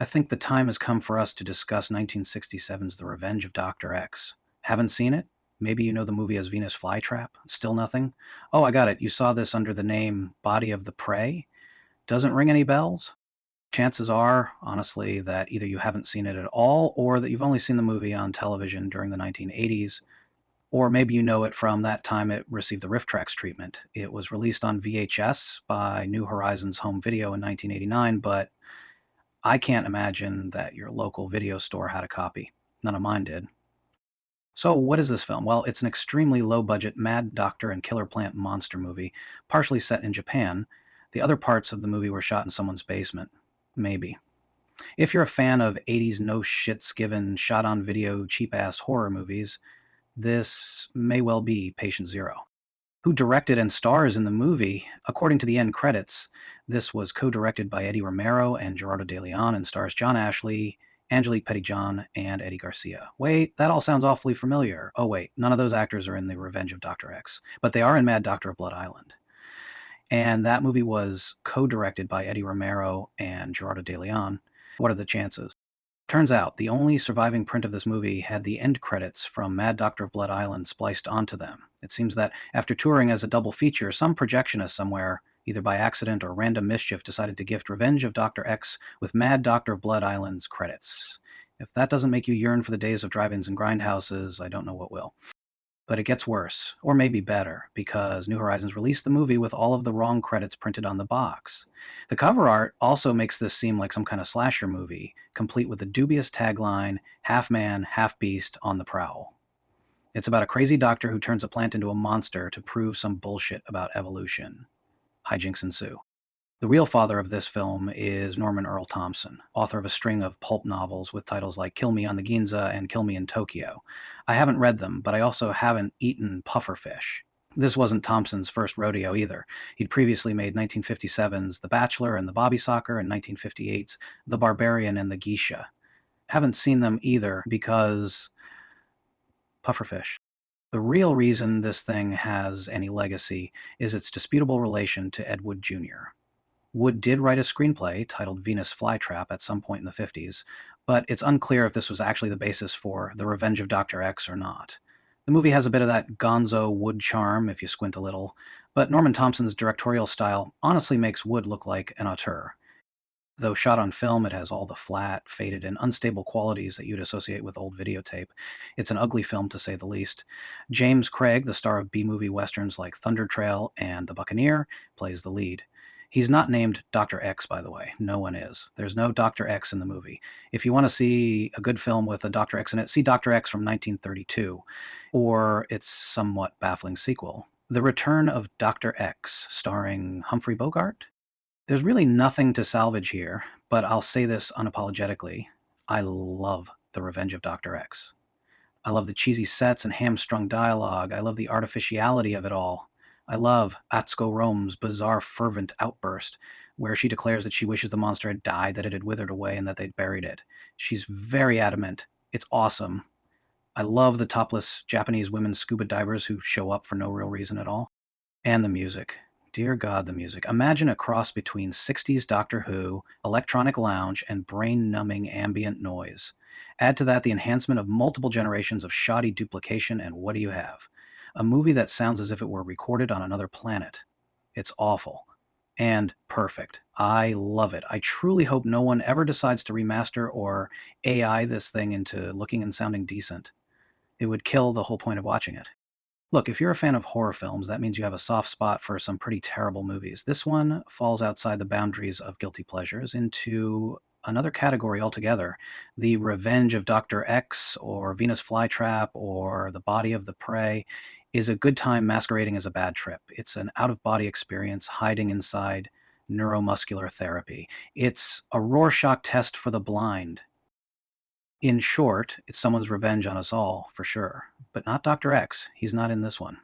think the time has come for us to discuss 1967's The Revenge of Dr. X. Haven't seen it? Maybe you know the movie as Venus Flytrap? Still nothing? Oh, I got it. You saw this under the name Body of the Prey? Doesn't ring any bells? Chances are, honestly, that either you haven't seen it at all or that you've only seen the movie on television during the 1980s, or maybe you know it from that time it received the Riff Tracks treatment. It was released on VHS by New Horizons Home Video in 1989, but I can't imagine that your local video store had a copy. None of mine did. So, what is this film? Well, it's an extremely low budget mad doctor and killer plant monster movie, partially set in Japan. The other parts of the movie were shot in someone's basement. Maybe. If you're a fan of 80s no shits given, shot on video, cheap ass horror movies, this may well be Patient Zero. Who directed and stars in the movie? According to the end credits, this was co-directed by Eddie Romero and Gerardo de Leon and stars John Ashley, Angelique Pettyjohn, and Eddie Garcia. Wait, that all sounds awfully familiar. Oh wait, none of those actors are in The Revenge of Dr. X, but they are in Mad Doctor of Blood Island. And that movie was co-directed by Eddie Romero and Gerardo de Leon. What are the chances? Turns out the only surviving print of this movie had the end credits from Mad Doctor of Blood Island spliced onto them. It seems that after touring as a double feature, some projectionist somewhere, either by accident or random mischief, decided to gift Revenge of Dr. X with Mad Doctor of Blood Island's credits. If that doesn't make you yearn for the days of drive-ins and grindhouses, I don't know what will. But it gets worse, or maybe better, because New Horizons released the movie with all of the wrong credits printed on the box. The cover art also makes this seem like some kind of slasher movie, complete with the dubious tagline, half man, half beast, on the prowl. It's about a crazy doctor who turns a plant into a monster to prove some bullshit about evolution. Hijinks ensue. The real father of this film is Norman Earl Thompson, author of a string of pulp novels with titles like Kill Me on the Ginza and Kill Me in Tokyo. I haven't read them, but I also haven't eaten pufferfish. This wasn't Thompson's first rodeo either. He'd previously made 1957's The Bachelor and the Bobby Socker and 1958's The Barbarian and the Geisha. Haven't seen them either because pufferfish. The real reason this thing has any legacy is its disputable relation to Ed Wood Jr. Wood did write a screenplay titled Venus Flytrap at some point in the 50s, but it's unclear if this was actually the basis for The Revenge of Dr. X or not. The movie has a bit of that gonzo Wood charm if you squint a little, but Norman Thompson's directorial style honestly makes Wood look like an auteur. Though shot on film, it has all the flat, faded, and unstable qualities that you'd associate with old videotape. It's an ugly film, to say the least. James Craig, the star of B-movie westerns like Thunder Trail and The Buccaneer, plays the lead. He's not named Dr. X, by the way. No one is. There's no Dr. X in the movie. If you want to see a good film with a Dr. X in it, see Dr. X from 1932, or its somewhat baffling sequel, The Return of Dr. X, starring Humphrey Bogart. There's really nothing to salvage here, but I'll say this unapologetically. I love The Revenge of Dr. X. I love the cheesy sets and hamstrung dialogue. I love the artificiality of it all. I love Atsuko Rome's bizarre fervent outburst, where she declares that she wishes the monster had died, that it had withered away, and that they'd buried it. She's very adamant. It's awesome. I love the topless Japanese women scuba divers who show up for no real reason at all. And the music. Dear God, the music. Imagine a cross between 60s Doctor Who, electronic lounge, and brain-numbing ambient noise. Add to that the enhancement of multiple generations of shoddy duplication, and what do you have? A movie that sounds as if it were recorded on another planet. It's awful. And perfect. I love it. I truly hope no one ever decides to remaster or AI this thing into looking and sounding decent. It would kill the whole point of watching it. Look, if you're a fan of horror films, that means you have a soft spot for some pretty terrible movies. This one falls outside the boundaries of guilty pleasures into another category altogether. The Revenge of Dr. X or Venus Flytrap or The Body of the Prey is a good time masquerading as a bad trip. It's an out-of-body experience hiding inside neuromuscular therapy. It's a Rorschach test for the blind. In short, it's someone's revenge on us all, for sure. But not Dr. X. He's not in this one.